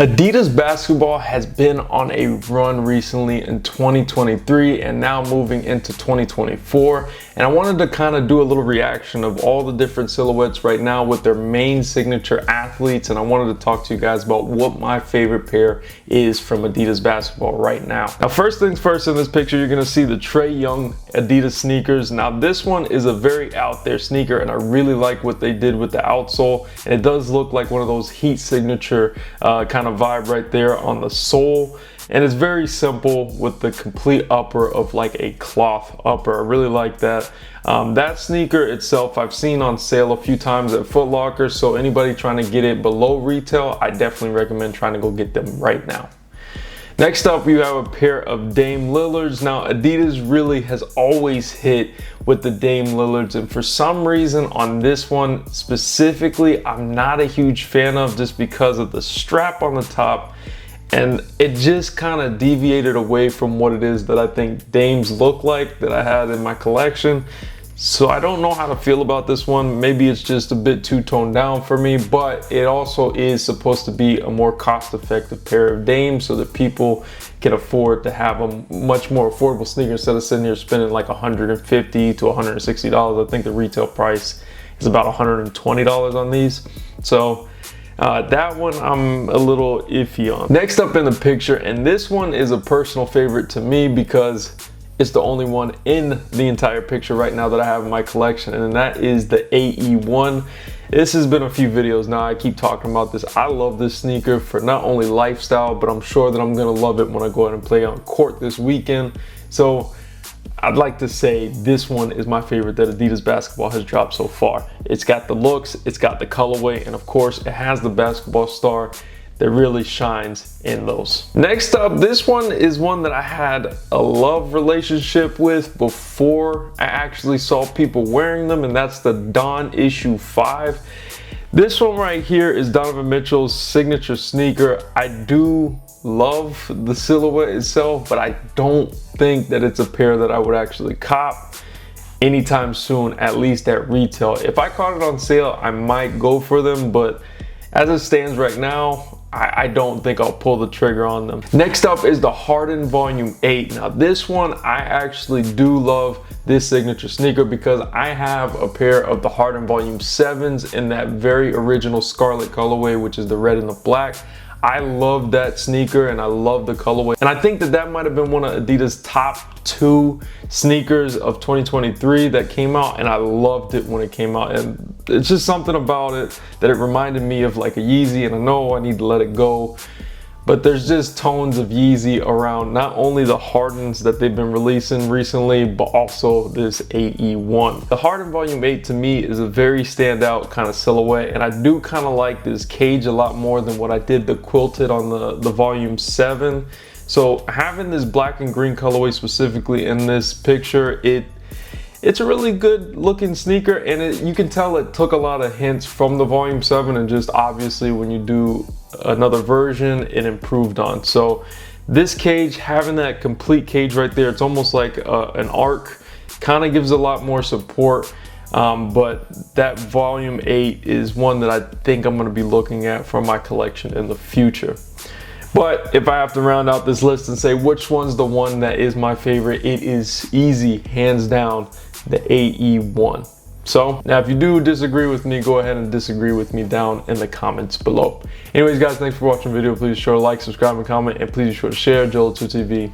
Adidas basketball has been on a run recently in 2023 and now moving into 2024, and I wanted to kind of do a little reaction of all the different silhouettes right now with their main signature athletes, and I wanted to talk to you guys about what my favorite pair is from Adidas basketball right now. Now, first things first, in this picture you're going to see the Trae Young Adidas sneakers. Now this one is a very out there sneaker and I really like what they did with the outsole, and it does look like one of those heat signature kind of vibe right there on the sole, and it's very simple with the complete upper of like a cloth upper. I really like that. That sneaker itself I've seen on sale a few times at Foot Locker, so anybody trying to get it below retail, I definitely recommend trying to go get them right now. Next up, you have a pair of Dame Lillards. Now, Adidas really has always hit with the Dame Lillards, and for some reason on this one specifically, I'm not a huge fan of, just because of the strap on the top, and it just kind of deviated away from what it is that I think Dames look like that I had in my collection. So I don't know how to feel about this one. Maybe it's just a bit too toned down for me, but it also is supposed to be a more cost-effective pair of Dames so that people can afford to have a much more affordable sneaker instead of sitting here spending like $150 to $160. I think the retail price is about $120 on these. So that one I'm a little iffy on. Next up in the picture, and this one is a personal favorite to me because it's the only one in the entire picture right now that I have in my collection, and that is the AE1. This has been a few videos now, I keep talking about this. I love this sneaker for not only lifestyle, but I'm sure that I'm gonna love it when I go out and play on court this weekend. So I'd like to say this one is my favorite that Adidas basketball has dropped so far. It's got the looks, it's got the colorway, and of course it has the basketball star that really shines in those. Next up, this one is one that I had a love relationship with before I actually saw people wearing them, and that's the Dawn Issue 5. This one right here is Donovan Mitchell's signature sneaker. I do love the silhouette itself, but I don't think that it's a pair that I would actually cop anytime soon, at least at retail. If I caught it on sale, I might go for them, but as it stands right now, I don't think I'll pull the trigger on them. Next up is the Harden Volume 8. Now this one, I actually do love this signature sneaker because I have a pair of the Harden Volume 7s in that very original scarlet colorway, which is the red and the black. I love that sneaker and I love the colorway. And I think that that might have been one of Adidas' top 2 sneakers of 2023 that came out, and I loved it when it came out. And it's just something about it that it reminded me of like a Yeezy, and I know I need to let it go. But there's just tones of Yeezy around not only the Hardens that they've been releasing recently, but also this AE1. The Harden Volume 8 to me is a very standout kind of silhouette, and I do kind of like this cage a lot more than what I did the quilted on the Volume 7. So having this black and green colorway specifically in this picture, it's a really good looking sneaker, and you can tell it took a lot of hints from the Volume 7, and just obviously when you do another version it improved on. So this cage, having that complete cage right there, it's almost like an arc, kind of gives a lot more support, but that Volume 8 is one that I think I'm going to be looking at for my collection in the future. But if I have to round out this list and say which one's the one that is my favorite, it is easy, hands down, the AE1. So now if you do disagree with me, go ahead and disagree with me down in the comments below. Anyways guys, thanks for watching the video. Please be sure to like, subscribe, and comment, and please be sure to share. Joel2TV